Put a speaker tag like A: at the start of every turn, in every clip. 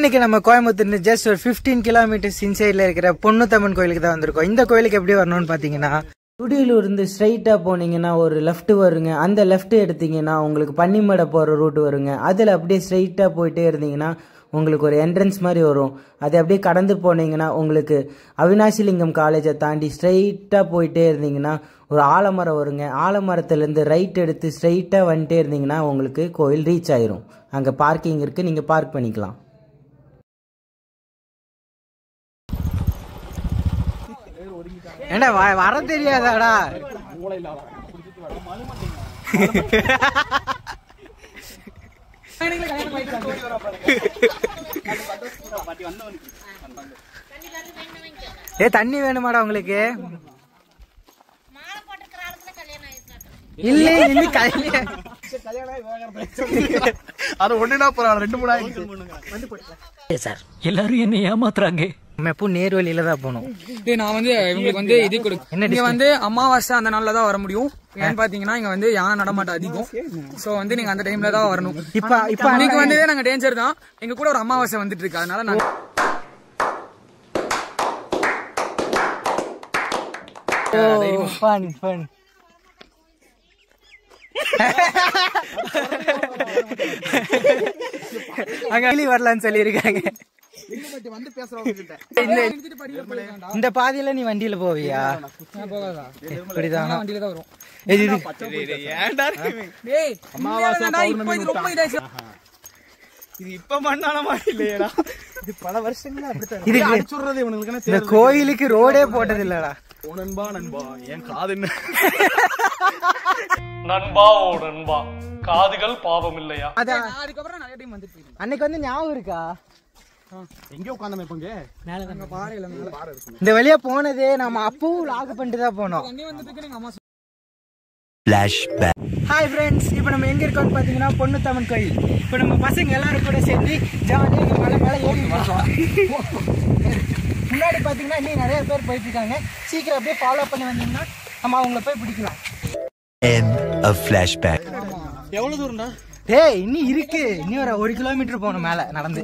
A: இன்னைக்கு நம்ம கோயம்புத்தூர்ல ஜஸ்ட் ஒரு 15 கிலோமீட்டர்ஸ் இன்சைட்ல இருக்கிற பொன்னுத்தம்மன் கோயிலுக்கு தான் வந்திருக்கோம். இந்த கோயிலுக்கு எப்படி வரணும்னு பாத்தீங்கன்னா, துடியலூர் இருந்து ஸ்ட்ரைட்டா போனீங்கன்னா ஒரு லெஃப்ட் வருங்க. அந்த லெஃப்ட் எடுத்தீங்கன்னா உங்களுக்கு பன்னிமடை போற ரூட் வருங்க. அதுல அப்படியே ஸ்ட்ரைட்டா போயிட்டே இருந்தீங்கன்னா உங்களுக்கு ஒரு என்ட்ரன்ஸ் மாதிரி வரும். அதை அப்படியே கடந்து போனீங்கன்னா உங்களுக்கு அவினாசிலிங்கம் காலேஜை தாண்டி ஸ்ட்ரைட்டா போயிட்டே இருந்தீங்கன்னா ஒரு ஆலமரம் வருங்க. ஆலமரத்துலேருந்து ரைட் எடுத்து ஸ்ட்ரைட்டாக வந்துட்டே இருந்தீங்கன்னா உங்களுக்கு கோயில் ரீச் ஆயிரும். அங்கே பார்க்கிங் இருக்குது, நீங்கள் பார்க் பண்ணிக்கலாம். ஏண்டா வர தெரியாதாடா? தண்ணி வேணுமாடா உங்களுக்கு? இல்ல இல்ல கல்யாணம் அது ஒண்ணுனா பரவாயில்ல, 2-3 சார். எல்லாரும் என்ன ஏமாத்துறாங்க. எப்போ நேர் வழியில தான் போகணும்.
B: நான் வந்து இவங்களுக்கு வந்து இது கொடுக்கும். நீங்க வந்து அமாவாசை அந்த நாள்ல தான் வர முடியும். ஏன்னு பாத்தீங்கன்னா இங்க வந்து யானை நடமாட்டம் அதிகம். சோ வந்து நீங்க அந்த டைம்ல தான் வரணும். இப்ப அன்னைக்கு வந்து நாங்க டேஞ்சர் தான். எங்க கூட ஒரு அமாவாசை வந்துட்டு இருக்கு. அதனால நான்
A: அங்க வரலான்னு சொல்லி இருக்காங்க. இந்த பாதையில நீ வண்டியில போவியா? இப்படிதான்
B: வண்டியில தான் வரும்.
C: இது இப்ப மண்ணானமா இல்லையடா, இது பல வருஷங்களா அப்படித்தான்.
A: இது அடிச்சுறது இவங்களுக்கு. இந்த கோயிலுக்கு ரோடே போட்டது இல்லடா.
C: ஓ நண்பா நண்பா என் காது என்ன
D: நண்பா ஓ நண்பா காதுகள் பாவம் இல்லையா?
B: அதுக்கப்புறம் நிறைய டைம் வந்துட்டு
A: அன்னைக்கு வந்து ஞாபகம் இருக்கா?
C: எங்க உட்கார்ந்தோம் இப்ப? மேல பாறையில மேல பாறை இருக்கு.
A: இந்த வழியா போனதே நம்ம அப்பவும் லாக் பண்ணிட்டு தான் போனோம்.
B: தண்ணி வந்துட்டு நீங்க அம்மா
A: ஃபிளாஷ்பேக். ஹாய் ஃப்ரெண்ட்ஸ், இப்போ நம்ம எங்க இருக்கோம்னு பாத்தீங்கன்னா பொன்னுத்தம்மன் கோயில். இப்போ நம்ம பசங்க எல்லாரும் கூட சேர்ந்து ஜாலியாக மலை மேலே ஏறி இருக்கோம். முன்னாடி பாத்தீங்கன்னா இன்னும் நிறைய பேர் போயிட்டு இருக்காங்க. சீக்கிரம் அப்படியே ஃபாலோ பண்ணி வந்தீங்கன்னா நம்ம அவங்கள போய் பிடிக்கலாம்.
C: எவ்வளவு தூரம்டா?
A: டேய் இன்னும் இருக்கு. இன்னும் ஒரு 1 கிலோமீட்டர் போகணும் மேல நடந்து.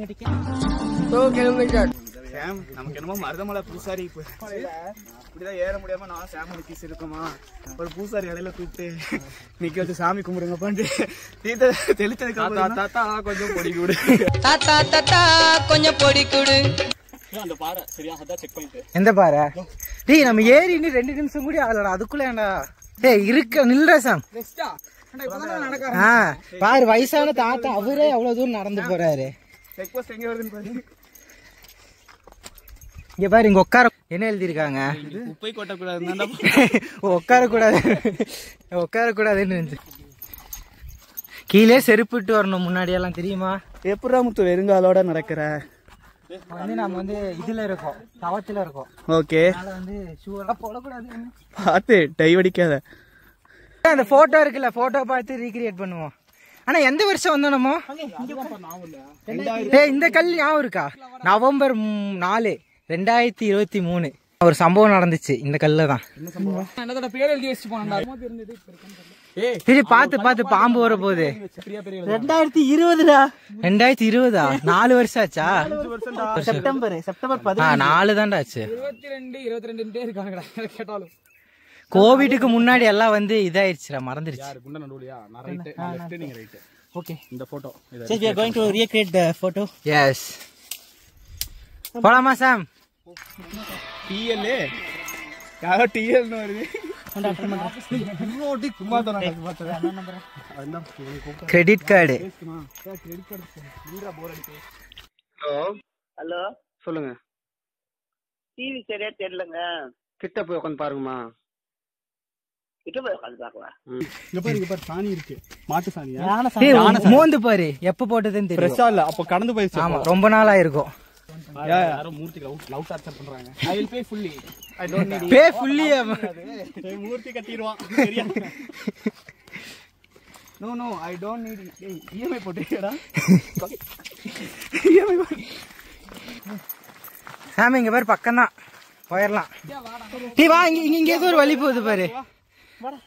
C: நமக்கு என்னமோ மருதமலை பூசாரி இப்படிதான் ஏற முடியாம நான் சாமி கீஸ் இருக்கோமா, ஒரு பூசாரி இடையில கூப்பிட்டு நிக்க வச்சு சாமி கும்பிடுங்க பண்ணி தெளிச்சதுக்கு தாத்தா கொஞ்சம் பொடி கொடு,
E: தாத்தா தாத்தா கொஞ்சம் பொடி கொடு.
C: அந்த பாறை சரியா? அதான் செக் பண்ணிட்டு.
A: எந்த பாறை? டேய் நம்ம ஏறி இன்னும் 2 நிமிஷம் கூட ஆகலடா. அதுக்குள்ள ஏன்டா? டேய் இருக்க நில்றா சாம். பாரு வயசான தாத்தா அவரே அவ்வளவு தூரம் நடந்து போறாரு.
C: செக் போஸ்ட் எங்க வருதுன்னு பாரு.
A: இங்க பாரு இங்க உட்கார என்ன எழுதிருக்காங்க?
C: குப்பை கொட்டக்கூடாது.
A: உட்காரக்கூடாதுன்னு கீழே செருப்பிட்டு வரணும் முன்னாடி எல்லாம் தெரியுமா?
C: எப்படா முத்து வெறுங்காலோட நடக்கிற?
A: வந்து நம்ம வந்து இதுல இருக்கோம், தவத்துல இருக்கோம்.
C: ஓகே,
A: அதனால வந்து ஷூ எல்லாம் போடக்கூடாது.
C: பார்த்து டை அடிக்காத.
A: அந்த போட்டோ இருக்குல்ல, போட்டோ பார்த்து ரீக்ரியேட் பண்ணுவோம். ஆனா எந்த வருஷம் வந்தோமோ? இந்த கல் ஞாபகம் இருக்கா? நவம்பர் 4, 2023 ஒரு சம்பவம் நடந்துச்சு இந்த கல்ல தான்.
B: பேர் எழுதி வச்சு போனா
A: பார்த்து பாம்பு வர போகுது. 2020 4 வருஷம் ஆச்சா? செப்டம்பர் 4 தான்டா ஆச்சு.
B: 22 இருக்காங்கடா கேட்டாலும்.
A: கோவிடுக்கு முன்னாடி எல்லாம் வந்து இதாயிருச்சுடா, மறந்துருச்சு.
C: ஓகே, இந்த photo
A: we are going to recreate the photo. Yes. போலாமா சாம்?
C: டிஎல் யாரோ டிஎல் னு வருது.
A: Credit card.
C: ஹலோ சொல்லுங்க.
F: டிவி சரியா தெரியலங்க.
C: கிட்ட போய் உட்காந்து பாருங்கம்மா.
F: கிட்ட போய் உட்காந்து பாக்கலாம்.
C: இங்க பாரு சாணி இருக்கு. மாட்டு சாணியா?
A: மோந்து பாரு எப்ப போட்டதுன்னு தெரியும்.
C: ஃப்ரெஷ்ஷா இல்ல, அப்ப கடந்து போயிடுச்சு.
A: ஆமா ரொம்ப நாள் ஆயிருக்கும்.
C: யாரோ மூர்த்தி லவ் டார்ச்சர் பண்றாங்க. I will pay fully. I don't need.
A: pay fully.
C: மூர்த்தி கட்டிடுவான் சரியா? No I don't need. EMI போட்டுடா. EMI
A: சாமி இங்க பாரு பக்கம் தான் போயிடலாம். டீ வா, இங்க ஏதோ ஒரு வழி போகுது பாரு.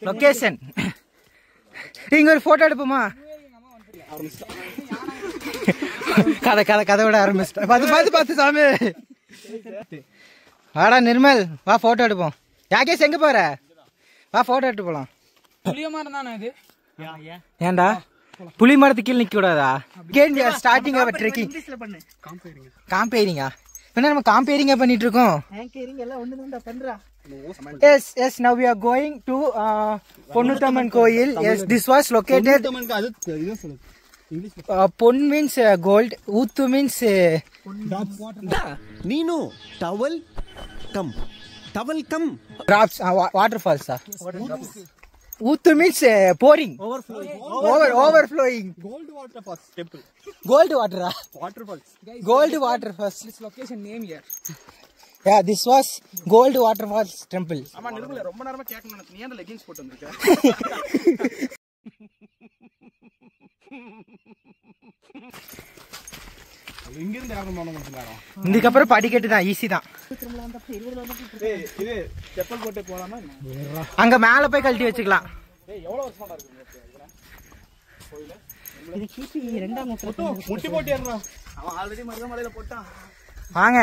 A: லொகேஷன். இங்க ஒரு போட்டோ எடுப்போமா? கதையோட ஆரம்பிச்சிட்டேன். பார்த்து சாமி. வாடா நிர்மல், வா போட்டோ எடுப்போம். யாகேஷ் எங்க போற? வா போட்டோ எடுத்து போலாம். ஏன்டா புலி மரத்துக்கு கீழே நிக்க கூடாதா? ஸ்டார்டிங் ஆஃப் ட்ரெக்கிங் காம்பேரிங்கா? என்ன நம்ம காம்பேரிங்கா பண்ணிட்டு இருக்கோம். Yes, now we are going to Ponnutamman Koil. Yes, this was located. Pon means gold. Uttu means
G: Nino, towel, come.
A: drops, waterfalls. Uttu means pouring. Overflowing.
C: Gold waterfalls temple.
A: Gold water.
C: Waterfalls.
A: Gold waterfalls.
B: This location name here.
A: Yeah, this was Gold Waterfalls temple.
C: ஆமா நிர்மல ரொம்ப நேரமா கேட்கணும் நினைச்சேன். நீ அந்த leggings போட்டு வந்திருக்க. இங்க இருந்து இறங்க மாட்டோம்.
A: இதுக்கப்புறம் படிக்கட்டு தான், ஈஸி தான்.
C: இது செப்பல் போட்டு போலாமா?
A: அங்க மேல போய் கழட்டி வச்சுக்கலாம்.
C: எவ்வளவு வருஷமா இருக்கு கோயில? இது கிபி 2ஆம் நூற்றாண்டு. முட்டி போட்டு ஏறறான். அவன் ஆல்ரெடி மருதமலையில போட்டான்.
A: வாங்க.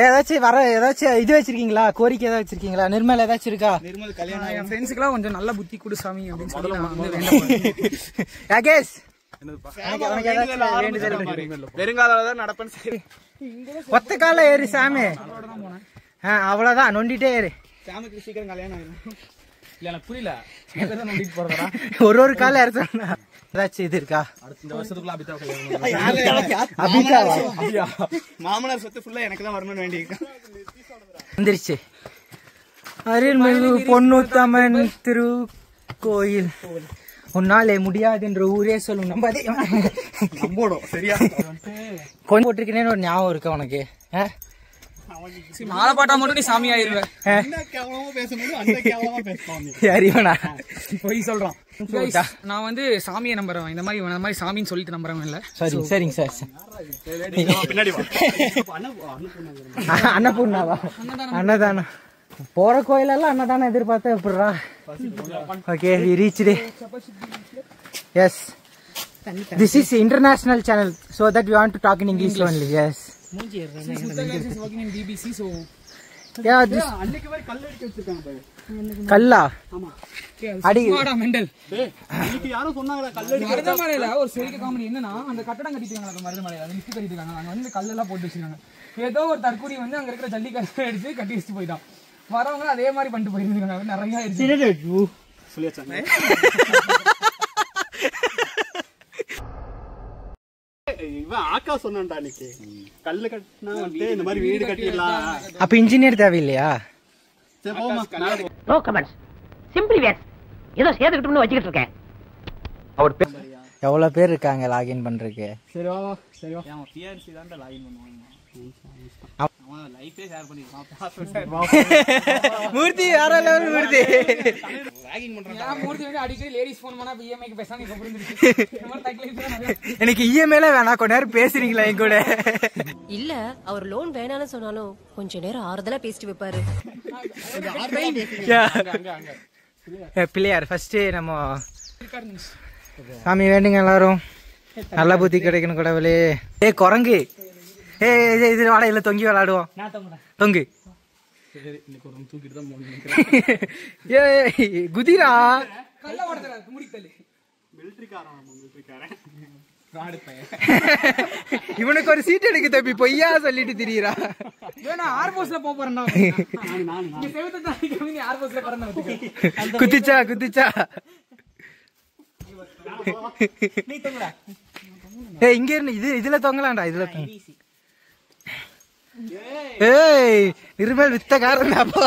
A: ஏதாச்சும் இது வச்சிருக்கீங்களா? கோரிக்கை ஏதாவது வச்சிருக்கீங்களா? நிர்மல் ஏதாச்சும் இருக்கா?
C: நிர்மல் கல்யாணம்
B: என் ஃப்ரெண்ட்ஸ்க்குலாம் கொஞ்சம் நல்ல புத்தி கொடு சாமி அப்படின்னு சொல்லி நான் வந்து வேண்டேன்.
A: யாகேஷ்
C: வெறுங்காலால தான் நடப்பேன்னு சரி.
A: ஒத்த கால ஏறு சாமி. அவ்வளவுதான், நொண்டிட்டே ஏறு.
C: சாமிக்கு சீக்கிரம் கல்யாணம் ஆயிடும்.
B: இல்ல எனக்கு புரியல. நோண்டிட்டு போறதா?
A: ஒரு கால ஏறுறா. ஏதாச்சும் இது இருக்கா?
B: இந்த வருஷத்துக்குள்ள அபிதாவா?
C: மாமனார் சொத்து ஃபுல்லா எனக்கு தான் வரணும்னு வேண்டியிருக்கேன்.
A: வந்துருச்சு. அருள்மிகு பொன்னுத்தம்மன் திருக்கோயில். உன்னாலே முடியாது என்ற ஊரே சொல்லும்.
C: நம்போடும் சரியா?
A: கொஞ்சம் போட்டிருக்கேன்னு ஒரு ஞாபகம் இருக்கா உனக்கு?
B: மாலை பாட்டா மட்டும் நீ சாமி ஆயிருவேன்.
C: கேவலமா பேசும்போது அந்த கேவலமா பேசுவாங்க.
A: அறிவனா
B: போய் சொல்றான். நான் வந்து சாமியை நம்புறேன். இந்த மாதிரி சாமின்னு சொல்லிட்டு நம்புறவன் இல்ல.
A: சரிங்க சார்.
C: பின்னாடி
A: அன்னபூர்ணாவா? அன்னதானம். போற கோயிலெல்லாம் அன்னதானம் எதிர்பார்த்தா எப்படிரா? Okay, we reached. Yes, this is international channel, so that we want to talk in English only. Yes.
B: Is working in BBC, so
A: Yeah, this
C: அன்னைக்கு வரை கல் அடிக்க வச்சிருக்காங்க பாரு.
A: கல்லா?
C: ஆமா.
A: அடி
B: மெண்டல்.
C: இன்னைக்கு யாரும் சொன்னாங்களா கல் அடிக்க?
B: மருதமலையில ஒரு சிறிய காமெடி என்னன்னா, அந்த கட்டடம் கட்டிட்டாங்க மருதமலையில. அந்த லிஃப்ட் கட்டிட்டாங்க. அங்க வந்து கல்லெல்லாம் போட்டு வச்சிருக்காங்க. ஏதோ ஒரு தற்கூரி வந்து அங்க இருக்கிற ஜல்லிக்கட்டை எடுத்து கட்டி வச்சுட்டு போயிட்டான். வரவங்க அதே மாதிரி பண்ணிட்டு போயிருக்காங்க. நிறைய ஆயிடுச்சு.
C: சொல்லியாச்சாங்க. இவன் ஆக்கா சொன்னான்டா அன்னைக்கு கல்லு கட்டினா வந்து இந்த மாதிரி வீடு கட்டிடலாம்.
A: அப்ப இன்ஜினியர் தேவையில்லையா?
H: No comments, simply wait. ஏதோ சேர்த்துக்கிட்டோம்னு வச்சுக்கிட்டு இருக்கேன். அவர்
A: எவ்வளவு பேர் இருக்காங்க லாகின் பண்றதுக்கு?
C: சரிவா சரிவா. அவன் பிஆர்சி தான் லாகின் பண்ணுவாங்க. அவன் லைஃபே ஷேர் பண்ணிருக்கான்.
A: மூர்த்தி வேற லெவல். மூர்த்தி
C: லாகின் பண்றான்.
B: நான் மூர்த்தி வந்து அடிக்கடி லேடிஸ் ஃபோன் பண்ணா இஎம்ஐக்கு பேசாம இப்ப புரிஞ்சிருச்சு.
A: எனக்கு இஎம்ஐல வேணா, கொஞ்ச நேரம் பேசுறீங்களா என் கூட?
I: இல்ல, அவர் லோன் வேணாம்னு சொன்னாலும் கொஞ்ச நேரம் ஆறுதலா பேசிட்டு வைப்பாரு.
A: பிள்ளையார் ஃபர்ஸ்ட் நம்ம சாமி வேண்டுங்க எல்லாரும். நல்ல புத்தி கிடைக்கணும் கடவுளே. குரங்கு, இது வாடகையில தொங்கி விளையாடுவோம். தொங்கு. குதிரா இவனுக்கு ஒரு சீட் எடுக்க தப்பி பொய்யா சொல்லிட்டு திரியறா. குதிச்சா இங்க இருந்து இதுல தொங்கலாம்டா. இதுல இருமல் வித்த காரணம். அப்போ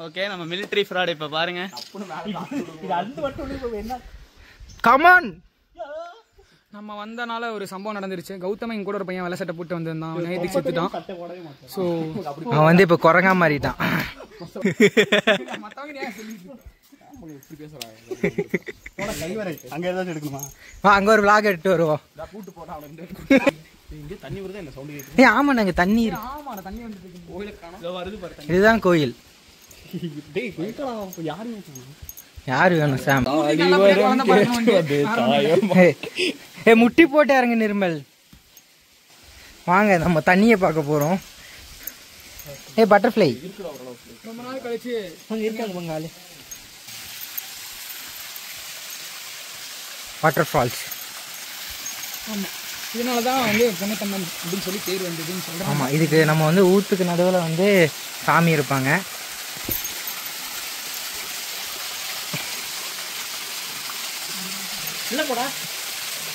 C: ஓகே, நம்ம மிலிட்டரி ஃப்ராட் இப்ப பாருங்க.
A: கமான்.
B: நம்ம வந்தனால ஒரு சம்பவம் நடந்துருச்சு. கௌதம் கூட ஒரு பையன் வெள்ளை சட்டை போட்டு வந்திருந்தான். நேத்துக்கு செத்துட்டான். சோ
A: அவன் வந்து இப்ப குரங்கா மாறிட்டான். அங்க ஒரு விளாக் எடுத்து வருவோம். ஆமா, நாங்க தண்ணி இதுதான் கோயில். யாரு வேணும் சாம்? முட்டி போட்டு இறங்க நிர்மல். வாங்க நம்ம தண்ணியை பார்க்க போறோம். பட்டர்ஃப்ளை
B: ரொம்ப நாள் கழிச்சு
A: இருக்காங்க பங்காளி. Water falls.
B: ஆமா, இதனாலதான் வந்து பொன்னத்தம்மன் அப்படின்னு சொல்லி பேர் வந்ததுன்னு சொல்றேன்.
A: ஆமா, இதுக்கு நம்ம வந்து ஊத்துக்கு நடுவில் வந்து சாமி இருப்பாங்க.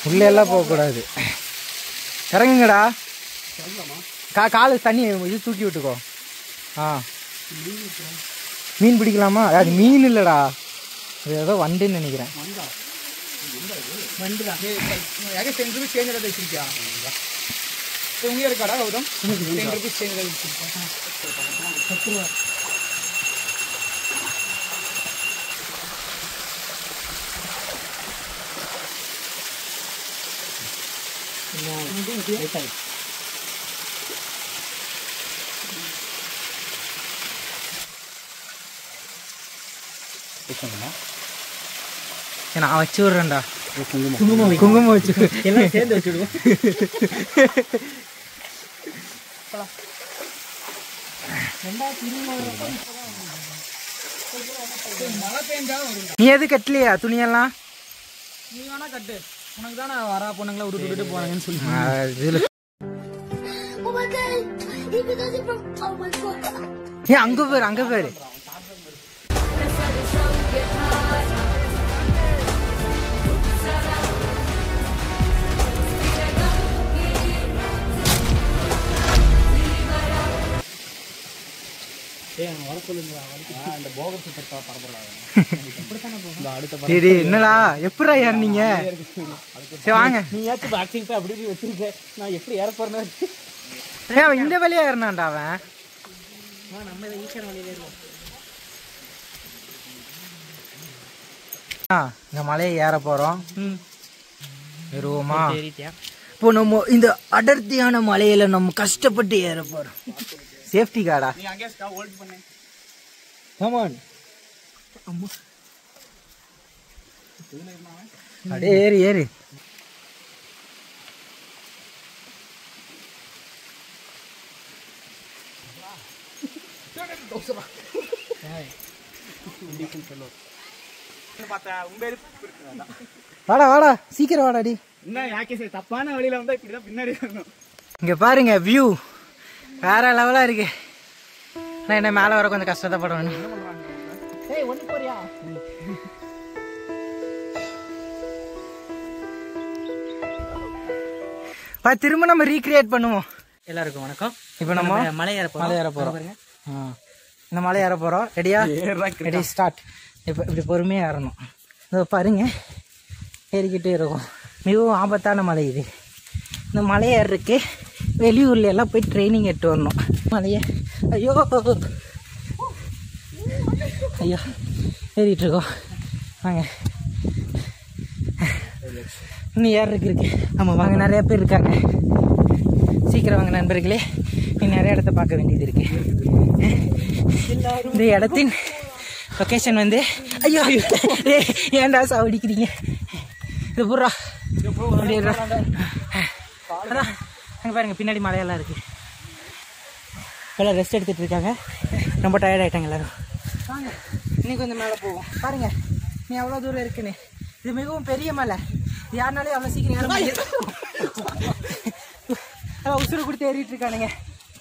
A: உள்ள எல்லாம் போக கூடாது. இறங்குங்கடா. காலு தண்ணி இது தூக்கி விட்டுக்கோ. மீன் பிடிக்கலாமா? அது மீன் இல்லடா, அது ஏதோ வண்டுன்னு நினைக்கிறேன்.
B: இருக்காடா கௌதம்? 10 rupees change வச்சிருக்கேன்.
A: நான் வச்சு விடுறேன்டா. குங்குமம் வச்சு எல்லாம் சேர்ந்து வச்சுடுவோம். நீ எது கட்டலையா துணியெல்லாம்?
B: நீ வேணா கட்டு, உனக்கு தான் நான் வரா பொண்ணுங்களை விட்டுட்டு போறாங்கன்னு சொல்லி.
A: அங்க பேரு அங்க பேரு என்னடா எப்படா ஏறினீங்க? சரி வாங்க. இந்த வழியா ஏறினான்டா அவன். இந்த மலையை ஏற போறோம். ஏறுவோமா? இப்போ நம்ம இந்த அடர்த்தியான மலையில நம்ம கஷ்டப்பட்டு ஏற போறோம். சேஃப்டி கார்டா? அப்படியே ஏறு ஏறு. வாடா வாடா சீக்கிரம் வாடாடி.
C: தப்பான வழியில வந்தா இப்படிதான் பின்னாடி வரணும்.
A: இங்க பாருங்க வியூ வேற லெவலா இருக்கு. நான் என்ன மேல வர கொஞ்சம் கஷ்டப்படணும். திரும்ப நம்ம ரீக்ரியேட் பண்ணுவோம். எல்லாருக்கும் வணக்கம். இப்ப நம்ம மலை ஏற போறோம். இந்த மலை ஏற போறோம். ரெடியா? Ready start. இப்ப இப்படி பொறுமையா ஏறணும். இதோ பாருங்க ஏறிக்கிட்டே இருக்கும். மிகவும் ஆபத்தான மலை இது. இந்த மலை ஏறதுக்கு வெளியூர்ல எல்லாம் போய் ட்ரைனிங் எடுத்து வரணும். மலைய ஐயோ ஐயோ ஏறிட்டு இருக்கோம். வாங்க இன்னும் ஏறதுக்கு இருக்கு. ஆமாம் வாங்க, நிறைய பேர் இருக்காங்க. சீக்கிரம் வாங்க நண்பர்களே, இன்னும் நிறைய இடத்த பார்க்க வேண்டியது இருக்கு. இந்த இடத்தின் லொக்கேஷன் வந்து ஐயோ ஏன்டா சாவடிக்கிறீங்க? இது பூரா அதான் அங்கே பாருங்க பின்னாடி மலையெல்லாம் இருக்கு. எல்லாம் ரெஸ்ட் எடுத்துட்டு இருக்காங்க. ரொம்ப டயர்ட் ஆயிட்டாங்க எல்லாரும். வாங்க இன்னைக்கு கொஞ்சம் மேலே போவோம். பாருங்க நீ எவ்வளோ தூரம் இருக்குன்னு. இது மிகவும் பெரிய மலை. யாருனாலே அவ்வளோ சீக்கிரம் ஏற முடியாது. உசுறு கொடுத்து ஏறிட்டு இருக்கானுங்க.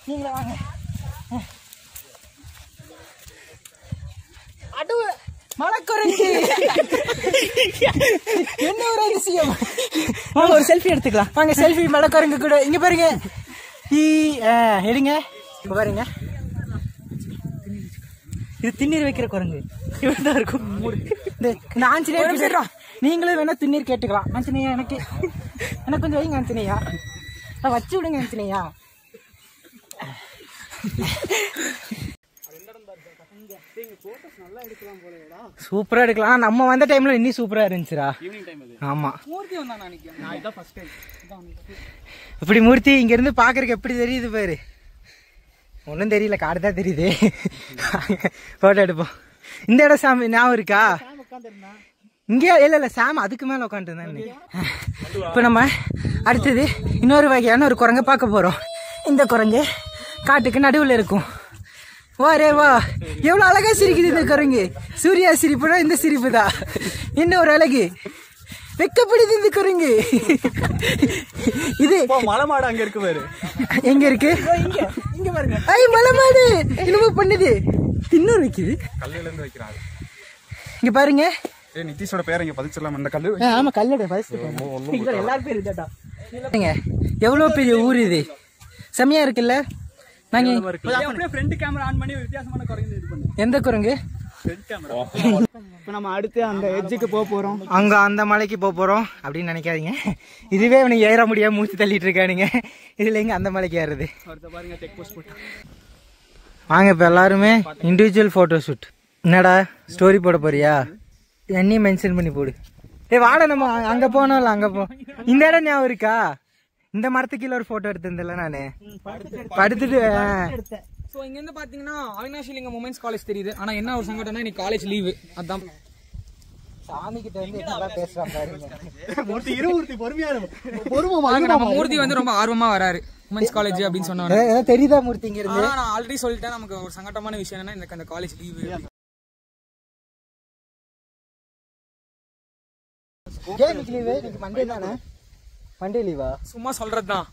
A: நீங்களே வாங்க. மலைக்குரங்கு என்ன ஒரு அதிசயம். வாங்க ஒரு செல்ஃபி எடுத்துக்கலாம். வாங்க செல்ஃபி மலைக்குரங்கு கூட. இங்க பாருங்க எடுங்க. இங்க பாருங்க இது திண்ணீர் வைக்கிற குரங்கு. இப்படிதான் இருக்கும். இந்த ஆஞ்சநேயர் நீங்களும் வேணா திண்ணீர் கேட்டுக்கலாம். ஆஞ்சநேயா எனக்கு கொஞ்சம் வைங்க ஆஞ்சநேயா. வச்சு விடுங்க ஆஞ்சநேயா. சூப்பரா எடுக்கலாம். நம்ம வந்த டைம்ல இன்னும் சூப்பரா இருந்துச்சுடா. ஆமா இப்படி மூர்த்தி இங்க இருந்து பாக்குறதுக்கு எப்படி தெரியுது பாரு. ஒன்னும் தெரியல, காடு தான் தெரியுது. போட்டோ எடுப்போம். இந்த இடம் சாமி ஞாபகம் இருக்கா? இங்கே இல்ல சாம் அதுக்கு மேல உட்காந்துருந்தேன். இப்ப நம்ம அடுத்தது இன்னொரு வகையான ஒரு குரங்க பார்க்க போறோம். இந்த குரங்கு காட்டுக்கு நடுவுல இருக்கும். வா ரே வா, எவ்வளவு அழகா சிரிக்குது இந்த குரங்கு. சூர்யா சிரிப்புனா இந்த சிரிப்பு தான். இன்னொரு அழகு வெக்கப்படுது இந்த குரங்கு. இது
C: மலைமாடு அங்க இருக்கு பாரு.
A: எங்க இருக்கு?
C: இங்க பாருங்க.
A: ஐ மலைமாடு என்னமோ பண்ணுது. இன்னொரு வைக்குது.
C: கல்லுல இருந்து வைக்கிறாங்க.
A: இங்க பாருங்க.
C: நிதிஷோட பேர் இங்க பதிச்சிடலாம். இந்த கல்லு.
A: ஆமா கல்லோட பதிச்சு எல்லாரும் பேர் இதாடா. எவ்வளவு பெரிய ஊர் இது. செமையா இருக்குல்ல. நாங்க
C: அப்படியே ஃப்ரண்ட் கேமரா ஆன் பண்ணி வித்தியாசமான குரங்கு இது பண்ணு.
A: எந்த குரங்கு?
C: Front camera. இப்போ நம்ம அடுத்து அந்த எட்ஜுக்கு போறோம்.
A: அங்க அந்த மலைக்கு போறோம் அப்படின்னு நினைக்காதீங்க. இதுவே இவனுக்கு ஏற முடியாம மூச்சு தள்ளிட்டு இருக்கானுங்க. இதுல எங்க அந்த மலைக்கு ஏறுது?
C: பாருங்க செக் போஸ்ட் போட்டு.
A: வாங்க இப்ப எல்லாருமே இண்டிவிஜுவல் போட்டோ ஷூட். என்னடா ஸ்டோரி போட போறியா? என்னையும் மென்ஷன் பண்ணி போடு. வாடா நம்ம அங்க போனோம்ல, அங்க போ. இந்த இடம் ஞாபகம் இருக்கா? இந்த மரத்துக்கு கீழே ஒரு போட்டோ எடுத்திருந்தேன்ல நானு படுத்துட்டு.
B: சோ இங்க இருந்து பாத்தீங்கன்னா அவினாஷிலிங்கம் உமன்ஸ் காலேஜ் தெரியுது. ஆனா என்ன ஒரு சங்கடம்னா இன்னைக்கு காலேஜ் லீவு. அதான்
A: சாமி கிட்ட வந்து நல்லா பேசுறான் பாருங்க.
C: மூர்த்தி இருமூர்த்தி பொறுமையா
B: நம்ம மூர்த்தி வந்து ரொம்ப ஆர்வமா வராரு உமன்ஸ் காலேஜ் அப்படின்னு சொன்னாரு.
A: தெரியுதா மூர்த்திங்கிறது?
B: நான் ஆல்ரெடி சொல்லிட்டேன். நமக்கு ஒரு சங்கடமான விஷயம் என்னன்னா எனக்கு அந்த காலேஜ் லீவு.
A: மண்டே தானே? மண்டே லீவா?
B: சும்மா சொல்றதுதான்.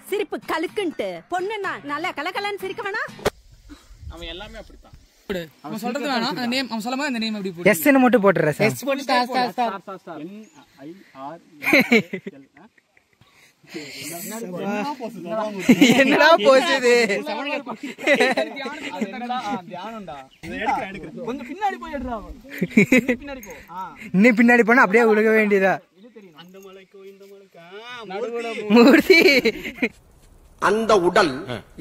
I: சிரிப்பு கலுக்குன்ட்டு பொண்ணுன்னா நல்லா கலகலன்னு சிரிக்க வேணா.
C: அவன் எல்லாமே அப்படித்தான்.
B: அவன் சொல்றது வேணாம். அந்த நேம் அவன் சொல்லும்போது அந்த நேம் எப்படி போடு.
A: எஸ்ன்னு மட்டும் போட்டுறேன் சார்.
C: எஸ் போட்டு star star star star NIR.
A: என்னடா போச்சுது?
C: தியானம்டா. கொஞ்சம் பின்னாடி போய் எடுறா. பின்னாடி போ.
A: இன்னும் பின்னாடி போனா அப்படியே உலக வேண்டியதா.
C: அந்த மலைக்கோ இந்த மலைக்கா
A: மூர்த்தி.
G: அந்த உடல்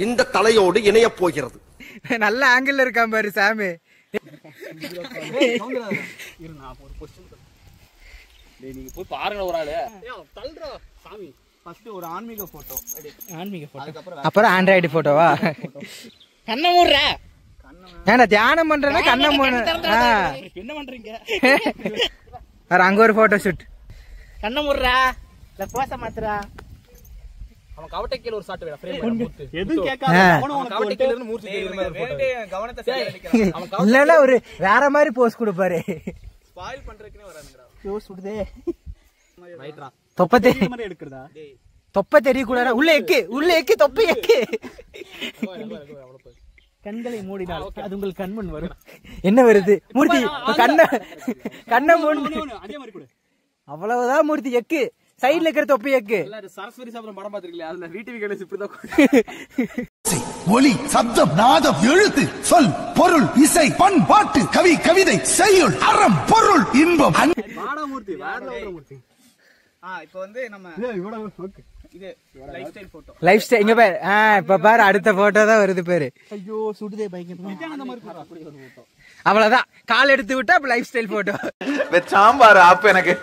G: இந்த தலையோடு இணைய போகிறது.
A: நல்ல ஆங்கிள் இருக்கான் பாரு சாமி.
C: நீங்க போய் பாருங்க ஒரு ஆளு. தள்ளுறா சாமி. ஃபர்ஸ்ட் ஒரு ஆன்மீக போட்டோ. ஆன்மீக போட்டோ.
A: அப்புறம் ஆண்ட்ராய்டு போட்டோவா?
C: கண்ண மூடுற.
A: ஏன்டா தியானம் பண்றேன்னா கண்ணை மூடு.
C: என்ன பண்றீங்க?
A: வேற அங்க ஒரு போட்டோ ஷூட்.
C: கண்ண மூடுறா. இல்ல போச மாத்துறா. அவன் கவட்டைக்கீழ ஒரு ஷாட் வேற ஃப்ரேம் பண்ணு. எதுவும் கேட்காத. அவன் கவட்டைக்கீழ இருந்து மூர்த்தி தெரியுற மாதிரி போட்டோ. கவனத்தை சரியா அடிக்கிறான். அவன்
A: இல்லனா ஒரு வேற மாதிரி போஸ் கொடுப்பாரு.
C: ஸ்பாயில் பண்றதுக்குனே வரானுங்கடா. யோ சுடுதே. ரைட்ரா.
A: தொப்பை தெரிய
C: மாதிரி எடுக்கறதா?
A: தொப்பை தெரிய கூடாதா? உள்ள எக்கு தொப்பை எக்கு.
C: கண்களை மூடினால் அது உங்கள் கண்மண் வரும்.
A: என்ன வருது மூர்த்தி? கண்ணை மூடு.
C: அதே மாதிரி கொடு.
A: அவ்வளவுதான் மூர்த்தி. எக்கு சைடுல இருக்கிற தொப்பை எக்கு.
C: சரஸ்வதி சாப்பிட படம் பாத்துருக்கீங்களா? அதுல VTV கணேஷ் இப்படிதான்.
J: ஒலி, சப்தம், நாதம், எழுத்து, சொல், பொருள், இசை, பண், பாட்டு, கவி, கவிதை, செய்யுள், அறம், பொருள், இன்பம்.
C: வாடாமூர்த்தி வாடாமூர்த்தி. இப்போ வந்து நம்ம இது life style photo.
A: Life style இங்க பாரு. இப்ப பாரு அடுத்த போட்டோ தான் வருது பாரு.
C: ஐயோ சுடுதே பயங்கரமா. நித்யானந்த மாதிரி அப்படி ஒரு போட்டோ.
A: அவ்வளவுதான். கால் எடுத்து விட்டா அப்ப லைஃப் ஸ்டைல் போட்டோ.
K: சாம்பார் ஆப் எனக்கு.